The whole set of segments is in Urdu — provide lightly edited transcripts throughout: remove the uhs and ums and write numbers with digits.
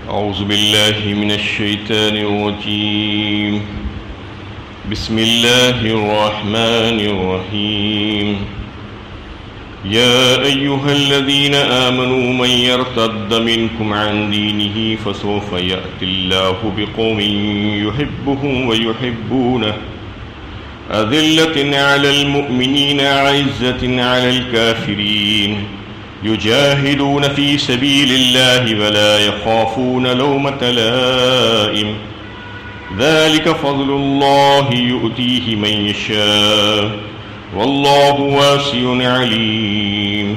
أعوذ بالله من الشيطان الرجيم. بسم الله الرحمن الرحيم. يا أيها الذين آمنوا من يرتد منكم عن دينه فسوف يأتي الله بقوم يحبهم ويحبونه أذلة على المؤمنين أعزة على الكافرين يجاهدون في سبيل الله ولا يخافون لومة لائم ذلك فضل الله يؤتيه من يشاء واللہ واسع علیم.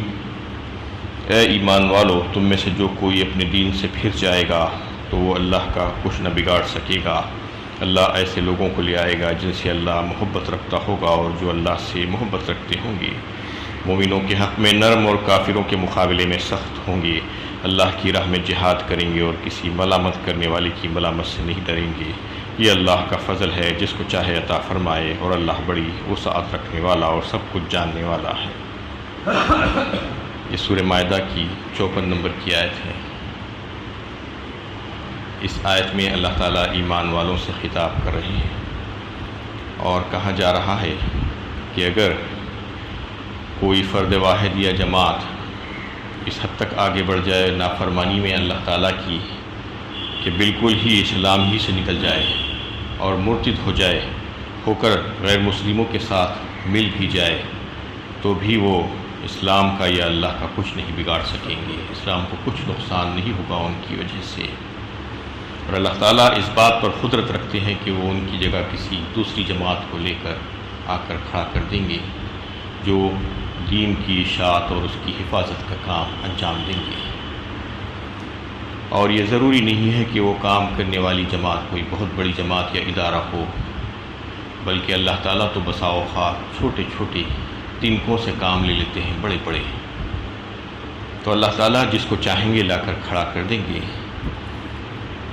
اے ایمان والو، تم میں سے جو کوئی اپنے دین سے پھر جائے گا تو وہ اللہ کا کچھ نہ بگاڑ سکے گا. اللہ ایسے لوگوں کو لے آئے گا جن سے اللہ محبت رکھتا ہوگا اور جو اللہ سے محبت رکھتے ہوں گے. مومنوں کے حق میں نرم اور کافروں کے مقابلے میں سخت ہوں گے. اللہ کی راہ میں جہاد کریں گے اور کسی ملامت کرنے والے کی ملامت سے نہیں ڈریں گے. یہ اللہ کا فضل ہے، جس کو چاہے عطا فرمائے، اور اللہ بڑی وسعت رکھنے والا اور سب کچھ جاننے والا ہے. یہ سورہ مائدہ کی 54 نمبر کی آیت ہے. اس آیت میں اللہ تعالیٰ ایمان والوں سے خطاب کر رہے ہیں اور کہا جا رہا ہے کہ اگر کوئی فرد واحد یا جماعت اس حد تک آگے بڑھ جائے نافرمانی میں اللہ تعالیٰ کی کہ بالکل ہی اسلام ہی سے نکل جائے اور مرتد ہو جائے، ہو کر غیر مسلموں کے ساتھ مل بھی جائے، تو بھی وہ اسلام کا یا اللہ کا کچھ نہیں بگاڑ سکیں گے. اسلام کو کچھ نقصان نہیں ہوگا ان کی وجہ سے. اور اللہ تعالیٰ اس بات پر قدرت رکھتے ہیں کہ وہ ان کی جگہ کسی دوسری جماعت کو لے کر آ کر کھڑا کر دیں گے جو دین کی اشاعت اور اس کی حفاظت کا کام انجام دیں گے. اور یہ ضروری نہیں ہے کہ وہ کام کرنے والی جماعت کوئی بہت بڑی جماعت یا ادارہ ہو، بلکہ اللہ تعالیٰ تو بسا اوقات چھوٹے چھوٹے تنکوں سے کام لے لیتے ہیں بڑے بڑے. تو اللہ تعالیٰ جس کو چاہیں گے لا کر کھڑا کر دیں گے.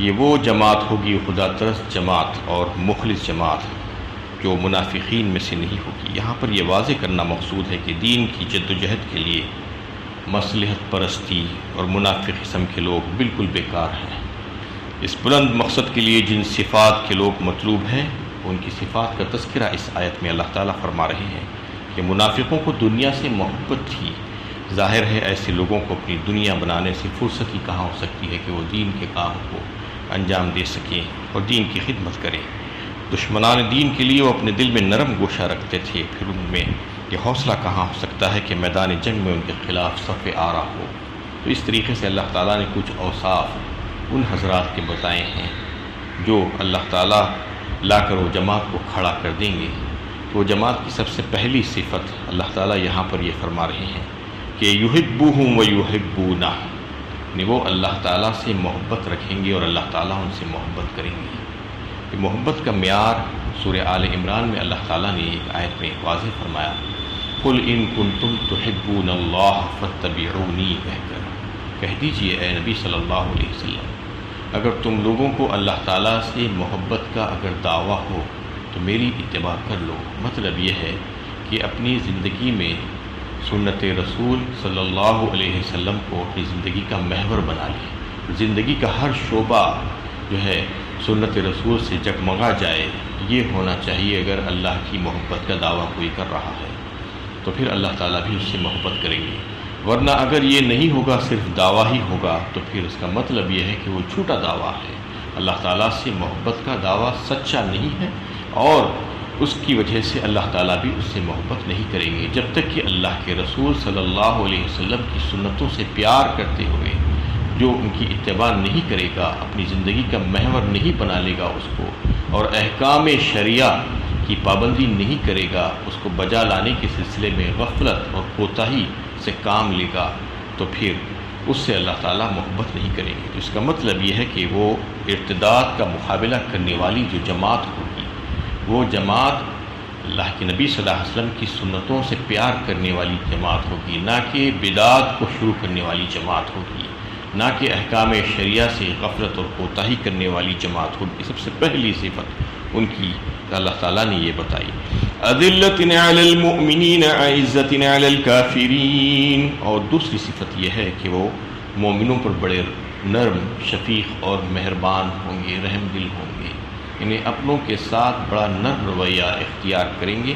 یہ وہ جماعت ہوگی خدا پرست جماعت اور مخلص جماعت جو منافقین میں سے نہیں ہوگی. یہاں پر یہ واضح کرنا مقصود ہے کہ دین کی جد و جہد کے لیے مصلحت پرستی اور منافق قسم کے لوگ بالکل بیکار ہیں. اس بلند مقصد کے لیے جن صفات کے لوگ مطلوب ہیں ان کی صفات کا تذکرہ اس آیت میں اللہ تعالیٰ فرما رہے ہیں کہ منافقوں کو دنیا سے محبت تھی. ظاہر ہے ایسے لوگوں کو اپنی دنیا بنانے سے فرصت ہی کہاں ہو سکتی ہے کہ وہ دین کے کام کو انجام دے سکیں اور دین کی خدمت کریں. دشمنان دین کے لیے وہ اپنے دل میں نرم گوشہ رکھتے تھے، پھر ان میں یہ حوصلہ کہاں ہو سکتا ہے کہ میدان جنگ میں ان کے خلاف صف آرا ہو. تو اس طریقے سے اللہ تعالیٰ نے کچھ اوصاف ان حضرات کے بتائے ہیں جو اللہ تعالیٰ لا کر وہ جماعت کو کھڑا کر دیں گے. تو وہ جماعت کی سب سے پہلی صفت اللہ تعالیٰ یہاں پر یہ فرما رہے ہیں کہ یحبوہم ویحبونہ، یعنی وہ اللہ تعالیٰ سے محبت رکھیں گے اور اللہ تعالیٰ ان سے محبت کریں گے. یہ محبت کا معیار سورہ آل عمران میں اللہ تعالیٰ نے ایک آیت میں واضح فرمایا، قل ان کنتم تحبون اللہ فاتبعونی، کہہ دیجئے اے نبی صلی اللہ علیہ وسلم اگر تم لوگوں کو اللہ تعالیٰ سے محبت کا اگر دعویٰ ہو تو میری اتباع کر لو. مطلب یہ ہے کہ اپنی زندگی میں سنت رسول صلی اللہ علیہ وسلم کو اپنی زندگی کا محور بنا لیں. زندگی کا ہر شعبہ جو ہے سنت رسول سے جگمگا جائے. یہ ہونا چاہیے. اگر اللہ کی محبت کا دعویٰ کوئی کر رہا ہے تو پھر اللہ تعالیٰ بھی اس سے محبت کریں گے. ورنہ اگر یہ نہیں ہوگا، صرف دعویٰ ہی ہوگا، تو پھر اس کا مطلب یہ ہے کہ وہ جھوٹا دعویٰ ہے. اللہ تعالیٰ سے محبت کا دعویٰ سچا نہیں ہے اور اس کی وجہ سے اللہ تعالیٰ بھی اس سے محبت نہیں کریں گے. جب تک کہ اللہ کے رسول صلی اللہ علیہ وسلم کی سنتوں سے پیار کرتے ہوئے جو ان کی اتباع نہیں کرے گا، اپنی زندگی کا محور نہیں بنا لے گا اس کو، اور احکام شریعہ کی پابندی نہیں کرے گا، اس کو بجا لانے کے سلسلے میں غفلت اور کوتاہی سے کام لے گا، تو پھر اس سے اللہ تعالیٰ محبت نہیں کریں گے. تو اس کا مطلب یہ ہے کہ وہ ارتداد کا مقابلہ کرنے والی جو جماعت ہوگی، وہ جماعت اللہ کے نبی صلی اللہ علیہ وسلم کی سنتوں سے پیار کرنے والی جماعت ہوگی، نہ کہ بدعات کو شروع کرنے والی جماعت ہوگی، نہ کہ احکام شریعہ سے غفلت اور کوتاہی کرنے والی جماعت ہوگی. سب سے پہلی صفت ان کی اللہ تعالیٰ نے یہ بتائی، اذلۃ علی المؤمنین اعزۃ علی الکافرین. اور دوسری صفت یہ ہے کہ وہ مومنوں پر بڑے نرم، شفیق اور مہربان ہوں گے، رحم دل ہوں گے، یعنی اپنوں کے ساتھ بڑا نرم رویہ اختیار کریں گے،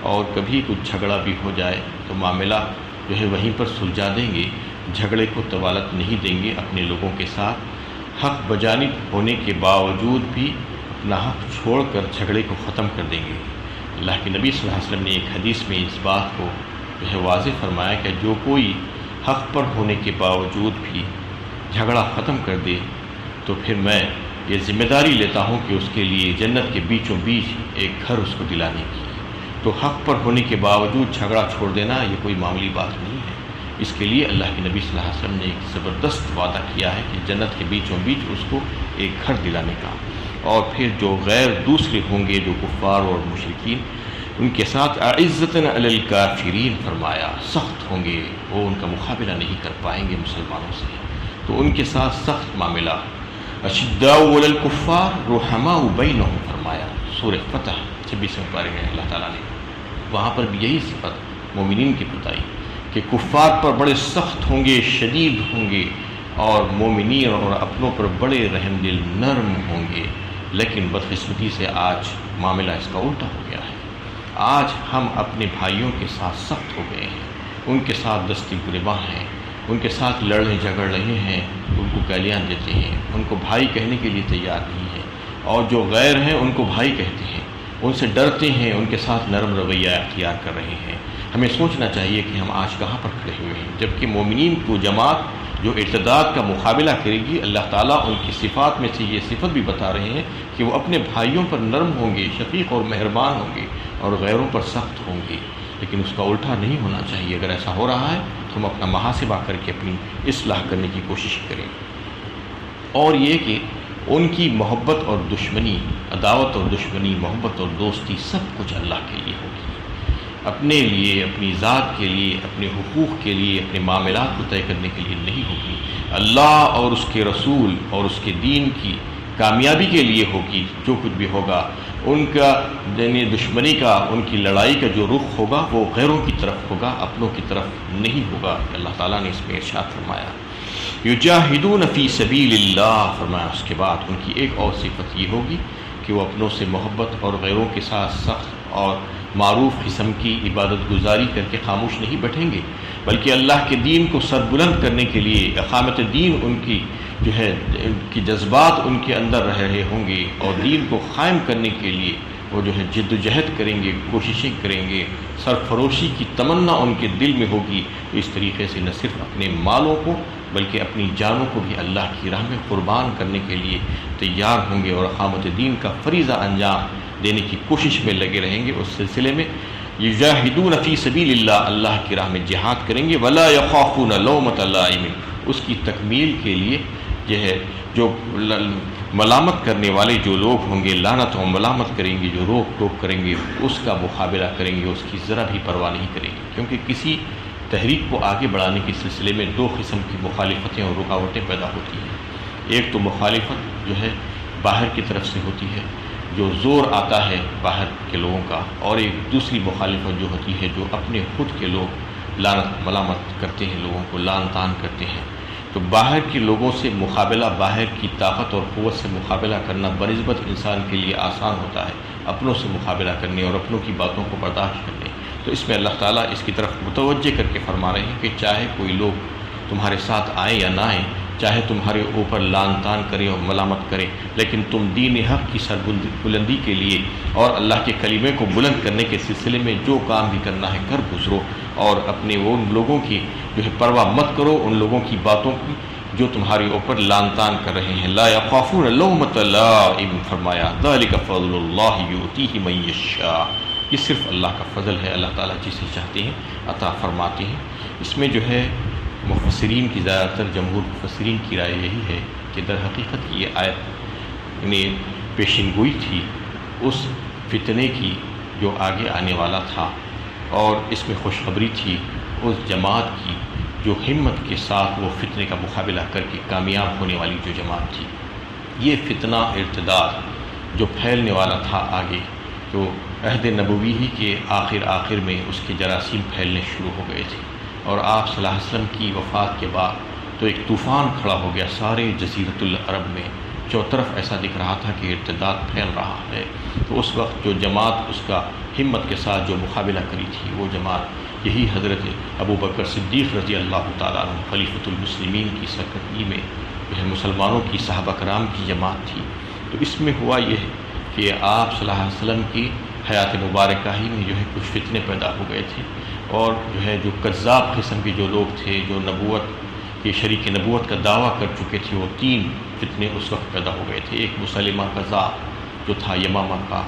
اور کبھی کچھ جھگڑا بھی ہو جائے تو معاملہ جو ہے وہیں پر سلجھا دیں گے، جھگڑے کو طوالت نہیں دیں گے، اپنے لوگوں کے ساتھ حق بجانب ہونے کے باوجود بھی اپنا حق چھوڑ کر جھگڑے کو ختم کر دیں گے۔ اللہ کے نبی صلی اللہ علیہ وسلم نے ایک حدیث میں اس بات کو جو ہے واضح فرمایا کہ جو کوئی حق پر ہونے کے باوجود بھی جھگڑا ختم کر دے تو پھر میں یہ ذمہ داری لیتا ہوں کہ اس کے لیے جنت کے بیچوں بیچ ایک گھر اس کو دلانے کی۔ تو حق پر ہونے کے باوجود جھگڑا چھوڑ دینا یہ کوئی معمولی بات نہیں ہے، اس کے لیے اللہ کے نبی صلی اللہ علیہ وسلم نے ایک زبردست وعدہ کیا ہے کہ جنت کے بیچوں بیچ اس کو ایک گھر دلانے کا۔ اور پھر جو غیر دوسرے ہوں گے، جو کفار اور مشرکین، ان کے ساتھ اعزتاً علی الکافرین فرمایا، سخت ہوں گے، وہ ان کا مقابلہ نہیں کر پائیں گے مسلمانوں سے، تو ان کے ساتھ سخت معاملہ۔ اشداء علی الکفار رحماء بینہم فرمایا، سورہ فتح 26 پارے میں اللہ تعالیٰ نے وہاں پر بھی یہی صفت مومنین کی بتائی کہ کفار پر بڑے سخت ہوں گے، شدید ہوں گے، اور مومنین اور اپنوں پر بڑے رحم دل، نرم ہوں گے۔ لیکن بدقسمتی سے آج معاملہ اس کا الٹا ہو گیا ہے۔ آج ہم اپنے بھائیوں کے ساتھ سخت ہو گئے ہیں، ان کے ساتھ دستی گریباں ہیں، ان کے ساتھ لڑنے جھگڑ رہے ہیں، ان کو گالیاں دیتے ہیں، ان کو بھائی کہنے کے لیے تیار نہیں ہیں، اور جو غیر ہیں ان کو بھائی کہتے ہیں، ان سے ڈرتے ہیں، ان کے ساتھ نرم رویہ اختیار کر رہے ہیں۔ ہمیں سوچنا چاہیے کہ ہم آج کہاں پر کھڑے ہوئے ہیں، جبکہ مومنین کو جماعت جو ارتداد کا مقابلہ کرے گی، اللہ تعالیٰ ان کی صفات میں سے یہ صفت بھی بتا رہے ہیں کہ وہ اپنے بھائیوں پر نرم ہوں گے، شفیق اور مہربان ہوں گے، اور غیروں پر سخت ہوں گے۔ لیکن اس کا الٹا نہیں ہونا چاہیے۔ اگر ایسا ہو رہا ہے تو ہم اپنا محاسبہ کر کے اپنی اصلاح کرنے کی کوشش کریں۔ اور یہ کہ ان کی محبت اور دشمنی، عداوت اور دشمنی، محبت اور دوستی، سب کچھ اللہ کے لیے ہوگی، اپنے لیے، اپنی ذات کے لیے، اپنے حقوق کے لیے، اپنے معاملات کو طے کرنے کے لیے نہیں ہوگی، اللہ اور اس کے رسول اور اس کے دین کی کامیابی کے لیے ہوگی۔ جو کچھ بھی ہوگا ان کا یعنی دشمنی کا، ان کی لڑائی کا جو رخ ہوگا وہ غیروں کی طرف ہوگا، اپنوں کی طرف نہیں ہوگا۔ اللہ تعالیٰ نے اس میں ارشاد فرمایا یجاہدون فی سبیل اللہ، فرمایا اس کے بعد ان کی ایک اور صفت یہ ہوگی کہ وہ اپنوں سے محبت اور غیروں کے ساتھ سخت اور معروف قسم کی عبادت گزاری کر کے خاموش نہیں بیٹھیں گے، بلکہ اللہ کے دین کو سربلند کرنے کے لیے، اقامت دین ان کی جو ہے کہ جذبات ان کے اندر رہ رہے ہوں گے، اور دین کو قائم کرنے کے لیے وہ جو ہے جد و جہد کریں گے، کوششیں کریں گے، سرفروشی کی تمنا ان کے دل میں ہوگی۔ اس طریقے سے نہ صرف اپنے مالوں کو بلکہ اپنی جانوں کو بھی اللہ کی راہ میں قربان کرنے کے لیے تیار ہوں گے، اور اقامت دین کا فریضہ انجام دینے کی کوشش میں لگے رہیں گے۔ اس سلسلے میں یجاہدون فی سبیل اللہ، اللہ کی راہ میں جہاد کریں گے، ولا یخافون لومۃ لائم، اس کی تکمیل کے لیے جو ہے جو ملامت کرنے والے جو لوگ ہوں گے، لعنت و ملامت کریں گے، جو روک ٹوک کریں گے، اس کا مقابلہ کریں گے، اس کی ذرا بھی پرواہ نہیں کریں گے۔ کیونکہ کسی تحریک کو آگے بڑھانے کے سلسلے میں دو قسم کی مخالفتیں اور رکاوٹیں پیدا ہوتی ہیں۔ ایک تو مخالفت جو ہے باہر کی طرف سے ہوتی ہے، جو زور آتا ہے باہر کے لوگوں کا، اور ایک دوسری مخالفت جو ہوتی ہے جو اپنے خود کے لوگ لعنت ملامت کرتے ہیں، لوگوں کو لعن طعن کرتے ہیں۔ تو باہر کے لوگوں سے مقابلہ، باہر کی طاقت اور قوت سے مقابلہ کرنا بنسبت انسان کے لیے آسان ہوتا ہے اپنوں سے مقابلہ کرنے اور اپنوں کی باتوں کو برداشت کرنے۔ تو اس میں اللہ تعالیٰ اس کی طرف متوجہ کر کے فرما رہے ہیں کہ چاہے کوئی لوگ تمہارے ساتھ آئیں یا نہ آئیں، چاہے تمہارے اوپر لعن طعن کریں اور ملامت کریں، لیکن تم دین حق کی سربلندی کے لیے اور اللہ کے کلمے کو بلند کرنے کے سلسلے میں جو کام بھی کرنا ہے کر گزرو، اور اپنے ان لوگوں کی جو ہے پرواہ مت کرو، ان لوگوں کی باتوں کی جو تمہارے اوپر لعن طعن کر رہے ہیں۔ لا یخافون لومۃ لائم، فرمایا ذلک فضل اللہ یؤتیہ من یشاء، یہ صرف اللہ کا فضل ہے، اللہ تعالیٰ جسے چاہتے ہیں عطا فرماتے ہیں۔ اس میں جو ہے مفسرین کی، زیادہ تر جمہور مفسرین کی رائے یہی ہے کہ در حقیقت یہ آیت نے پیشین گوئی تھی اس فتنے کی جو آگے آنے والا تھا، اور اس میں خوشخبری تھی اس جماعت کی جو ہمت کے ساتھ وہ فتنے کا مقابلہ کر کے کامیاب ہونے والی جو جماعت تھی۔ یہ فتنہ ارتداد جو پھیلنے والا تھا آگے، تو عہد نبوی ہی کے آخر میں اس کے جراثیم پھیلنے شروع ہو گئے تھے، اور آپ صلی اللہ علیہ وسلم کی وفات کے بعد تو ایک طوفان کھڑا ہو گیا سارے جزیرۃ العرب میں، چوطرف ایسا دکھ رہا تھا کہ ارتداد پھیل رہا ہے۔ تو اس وقت جو جماعت اس کا ہمت کے ساتھ جو مقابلہ کری تھی، وہ جماعت یہی حضرت ابو بکر صدیق رضی اللہ تعالیٰ عنہ خلیفۃ المسلمین کی سرکردگی میں جو ہے مسلمانوں کی صحابہ کرام کی جماعت تھی۔ تو اس میں ہوا یہ کہ آپ صلی اللہ علیہ وسلم کی حیات مبارکہ ہی میں جو ہے کچھ فتنے پیدا ہو گئے تھے، اور جو ہے جو کذاب قسم کے جو لوگ تھے، جو نبوت کے شریک نبوت کا دعویٰ کر چکے تھے، وہ 3 فتنے اس وقت پیدا ہو گئے تھے۔ ایک مسلمہ کذاب جو تھا یمامہ کا،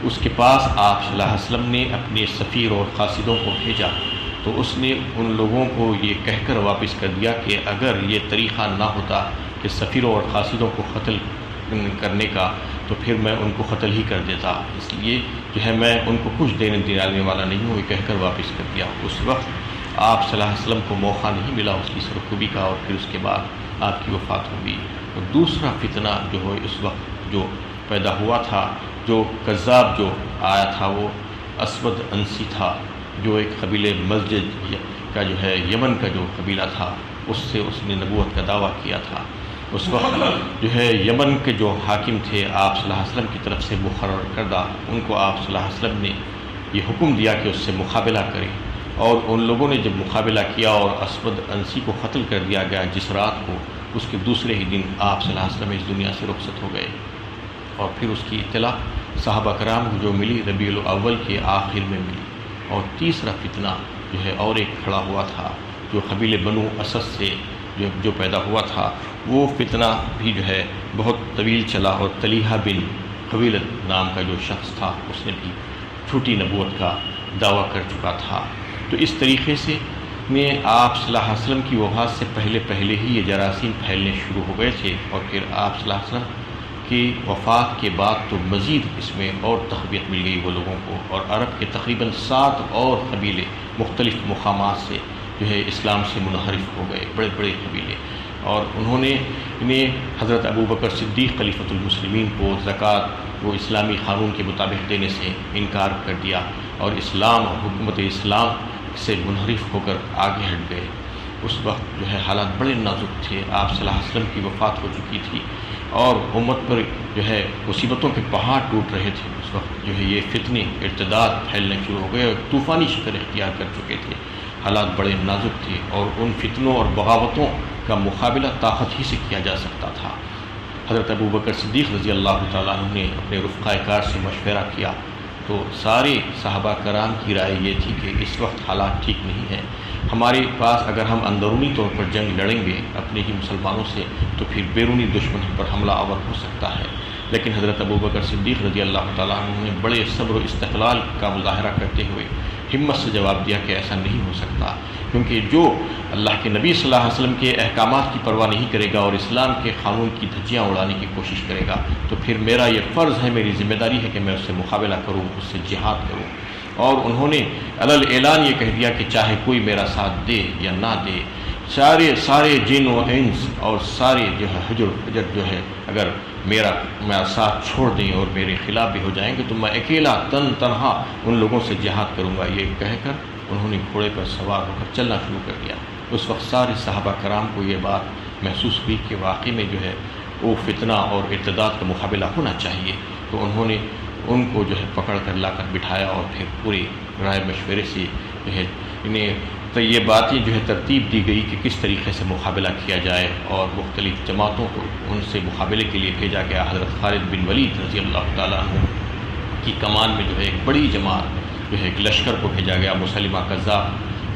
اس کے پاس آپ صلی اللہ علیہ وسلم نے اپنے سفیر اور قاصدوں کو بھیجا، تو اس نے ان لوگوں کو یہ کہہ کر واپس کر دیا کہ اگر یہ طریقہ نہ ہوتا کہ سفیروں اور قاصدوں کو قتل کرنے کا، تو پھر میں ان کو قتل ہی کر دیتا، اس لیے جو ہے میں ان کو کچھ دینے دلانے والا نہیں ہوں، یہ کہہ کر واپس کر دیا۔ اس وقت آپ صلی اللہ علیہ وسلم کو موقع نہیں ملا اس کی سرخوبی کا، اور پھر اس کے بعد آپ کی وفات ہو گئی۔ اور دوسرا فتنہ جو ہے اس وقت جو پیدا ہوا تھا، جو کذاب جو آیا تھا، وہ اسود انسی تھا، جو ایک قبیلے مسجد کا جو ہے یمن کا جو قبیلہ تھا، اس نے نبوت کا دعویٰ کیا تھا۔ اس وقت جو ہے یمن کے جو حاکم تھے آپ صلی اللہ علیہ وسلم کی طرف سے مقرر کردہ، ان کو آپ صلی اللہ علیہ وسلم نے یہ حکم دیا کہ اس سے مقابلہ کریں، اور ان لوگوں نے جب مقابلہ کیا اور اسود انسی کو قتل کر دیا گیا جس رات کو، اس کے دوسرے ہی دن آپ صلی اللہ علیہ وسلم اس دنیا سے رخصت ہو گئے۔ اور پھر اس کی اطلاع صحابہ کرام کو جو ملی ربیع الاول کے آخر میں ملی۔ اور تیسرا فتنہ جو ہے اور ایک کھڑا ہوا تھا، جو قبیلے بنو اسد سے جو پیدا ہوا تھا، وہ فتنہ بھی جو ہے بہت طویل چلا، اور طلیحہ بن قویلد نام کا جو شخص تھا، اس نے بھی جھوٹی نبوت کا دعویٰ کر چکا تھا۔ تو اس طریقے سے میں آپ صلی اللہ علیہ وسلم کی وفات سے پہلے ہی یہ جراثیم پھیلنے شروع ہو گئے تھے، اور پھر آپ صلی اللہ علیہ وسلم کی وفات کے بعد تو مزید اس میں اور تقویت مل گئی وہ لوگوں کو، اور عرب کے تقریباً 7 اور قبیلے مختلف مقامات سے جو ہے اسلام سے منحرف ہو گئے، بڑے بڑے قبیلے، اور انہوں نے انہیں حضرت ابو بکر صدیق خلیفۃ المسلمین کو زکوٰۃ وہ اسلامی قانون کے مطابق دینے سے انکار کر دیا، اور اسلام اور حکومت اسلام سے منحرف ہو کر آگے ہٹ گئے۔ اس وقت جو ہے حالات بڑے نازک تھے، آپ صلی اللہ علیہ وسلم کی وفات ہو چکی تھی، اور امت پر جو ہے مصیبتوں کے پہاڑ ٹوٹ رہے تھے۔ اس وقت جو ہے یہ فتنے ارتداد پھیلنے شروع ہو گئے اور طوفانی شکل اختیار کر چکے تھے، حالات بڑے نازک تھے، اور ان فتنوں اور بغاوتوں کا مقابلہ طاقت ہی سے کیا جا سکتا تھا۔ حضرت ابو بکر صدیق رضی اللہ تعالیٰ عنہ نے اپنے رفقائے کار سے مشورہ کیا، تو سارے صحابہ کرام کی رائے یہ تھی کہ اس وقت حالات ٹھیک نہیں ہیں، ہمارے پاس اگر ہم اندرونی طور پر جنگ لڑیں گے اپنے ہی مسلمانوں سے، تو پھر بیرونی دشمن پر حملہ آور ہو سکتا ہے۔ لیکن حضرت ابو بکر صدیق رضی اللہ تعالیٰ عنہ نے بڑے صبر و استقلال کا مظاہرہ کرتے ہوئے ہمت سے جواب دیا کہ ایسا نہیں ہو سکتا، کیونکہ جو اللہ کے نبی صلی اللہ علیہ وسلم کے احکامات کی پرواہ نہیں کرے گا اور اسلام کے قانون کی دھجیاں اڑانے کی کوشش کرے گا، تو پھر میرا یہ فرض ہے، میری ذمہ داری ہے کہ میں اس سے مقابلہ کروں، اس سے جہاد کروں۔ اور انہوں نے علل اعلان یہ کہہ دیا کہ چاہے کوئی میرا ساتھ دے یا نہ دے، سارے جن و انس اور سارے جو ہے حجر جو ہے اگر میرا ساتھ چھوڑ دیں اور میرے خلاف بھی ہو جائیں گے، تو میں اکیلا تنہا ان لوگوں سے جہاد کروں گا۔ یہ کہہ کر انہوں نے گھوڑے پر سوار ہو کر چلنا شروع کر دیا۔ اس وقت سارے صحابہ کرام کو یہ بات محسوس ہوئی کہ واقعی میں جو ہے وہ فتنہ اور ارتداد کا مقابلہ ہونا چاہیے، تو انہوں نے ان کو جو ہے پکڑ کر لا کر بٹھایا، اور پھر پورے رائے مشورے سے جو ہے انہیں تو یہ باتیں جو ہے ترتیب دی گئی کہ کس طریقے سے مقابلہ کیا جائے، اور مختلف جماعتوں کو ان سے مقابلے کے لیے بھیجا گیا۔ حضرت خالد بن ولید رضی اللہ تعالیٰ عنہ کی کمان میں جو ہے ایک بڑی جماعت جو ہے ایک لشکر کو بھیجا گیا مسلمہ کذاب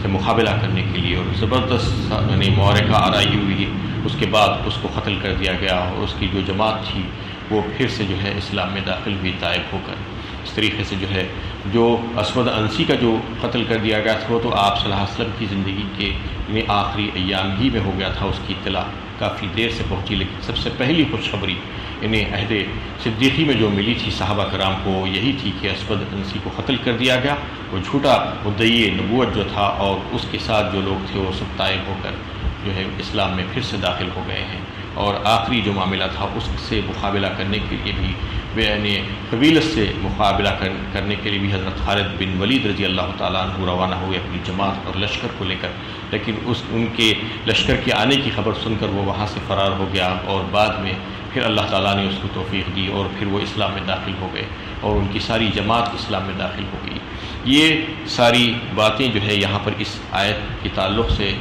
سے مقابلہ کرنے کے لیے، اور زبردست معرکہ آرائی ہوئی۔ اس کے بعد اس کو قتل کر دیا گیا، اور اس کی جو جماعت تھی وہ پھر سے جو ہے اسلام میں داخل ہوئی طائب ہو کر۔ اس طریقے سے جو ہے جو اسود انسی کا جو قتل کر دیا گیا تھا، وہ تو آپ صلی اللہ علیہ وسلم کی زندگی کے آخری ایام ہی میں ہو گیا تھا، اس کی اطلاع کافی دیر سے پہنچی، لیکن سب سے پہلی خوشخبری انہیں عہد صدیقی میں جو ملی تھی صحابہ کرام کو، یہی تھی کہ اسود انسی کو قتل کر دیا گیا، وہ جھوٹا مدعی نبوت جو تھا اور اس کے ساتھ جو لوگ تھے وہ سب طائب ہو کر جو ہے اسلام میں پھر سے داخل ہو گئے ہیں۔ اور آخری جو معاملہ تھا اس سے مقابلہ کرنے کے لیے بھی یعنی قبیلت سے مقابلہ کرنے کے لیے بھی حضرت خالد بن ولید رضی اللہ تعالیٰ عنہ روانہ ہوئے اپنی جماعت اور لشکر کو لے کر، لیکن ان کے لشکر کے آنے کی خبر سن کر وہ وہاں سے فرار ہو گیا، اور بعد میں پھر اللہ تعالیٰ نے اس کو توفیق دی اور پھر وہ اسلام میں داخل ہو گئے اور ان کی ساری جماعت اسلام میں داخل ہو گئی۔ یہ ساری باتیں جو ہے یہاں پر اس آیت کے تعلق سے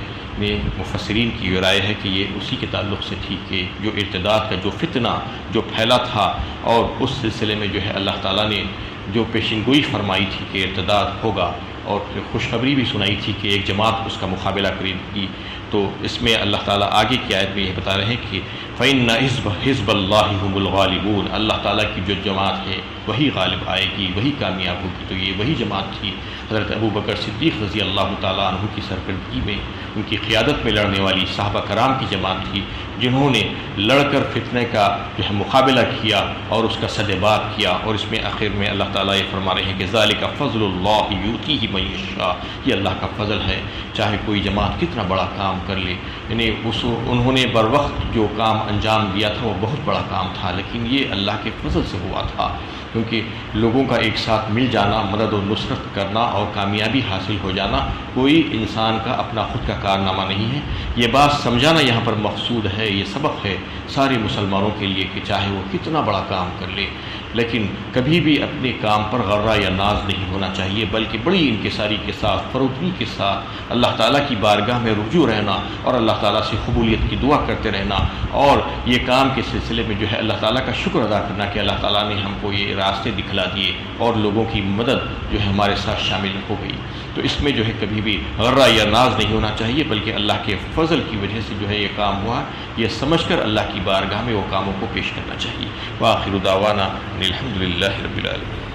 مفسرین کی رائے ہے کہ یہ اسی کے تعلق سے تھی کہ جو ارتداد کا جو فتنہ جو پھیلا تھا، اور اس سلسلے میں جو ہے اللہ تعالیٰ نے جو پیشن گوئی فرمائی تھی کہ ارتداد ہوگا، اور پھر خوشخبری بھی سنائی تھی کہ ایک جماعت اس کا مقابلہ کرے گی، تو اس میں اللہ تعالیٰ آگے کی آیت میں یہ بتا رہے ہیں کہ فَإِنَّ حِزْبَ اللَّهِ هُمُ الْغَالِبُونَ، اللہ تعالیٰ کی جو جماعت ہے وہی غالب آئے گی، وہی کامیاب ہوگی۔ تو یہ وہی جماعت تھی حضرت ابو بکر صدیق رضی اللہ تعالیٰ عنہ کی سرکردگی میں، ان کی قیادت میں لڑنے والی صحابہ کرام کی جماعت تھی، جنہوں نے لڑ کر فتنے کا جو ہے مقابلہ کیا اور اس کا سدبات کیا، اور اس میں آخر میں اللہ تعالیٰ یہ فرما رہے ہیں کہ ذَلِكَ فَضْلُ اللَّهِ يُؤْتِيهِ مَن يَشَاءُ، یہ اللہ کا فضل ہے، چاہے کوئی جماعت کتنا بڑا کام کر لے۔ یعنی انہوں نے بر وقت جو کام انجام دیا تھا وہ بہت بڑا کام تھا، لیکن یہ اللہ کے فضل سے ہوا تھا، کیونکہ لوگوں کا ایک ساتھ مل جانا، مدد و نصرت کرنا اور کامیابی حاصل ہو جانا کوئی انسان کا اپنا خود کا کارنامہ نہیں ہے۔ یہ بات سمجھانا یہاں پر مقصود ہے، یہ سبق ہے سارے مسلمانوں کے لیے کہ چاہے وہ کتنا بڑا کام کر لے، لیکن کبھی بھی اپنے کام پر غرہ یا ناز نہیں ہونا چاہیے، بلکہ بڑی انکساری کے ساتھ، فروتنی کے ساتھ اللہ تعالیٰ کی بارگاہ میں رجوع رہنا اور اللہ تعالیٰ سے قبولیت کی دعا کرتے رہنا، اور یہ کام کے سلسلے میں جو ہے اللہ تعالیٰ کا شکر ادا کرنا کہ اللہ تعالیٰ نے ہم کو یہ راستے دکھلا دیے اور لوگوں کی مدد جو ہے ہمارے ساتھ شامل ہو گئی۔ تو اس میں جو ہے کبھی بھی غرہ یا ناز نہیں ہونا چاہیے، بلکہ اللہ کے فضل کی وجہ سے جو ہے یہ کام ہوا، یہ سمجھ کر اللہ کی بارگاہ میں وہ کاموں کو پیش کرنا چاہیے۔ وآخر دعوانا الحمد للہ رب العالمین۔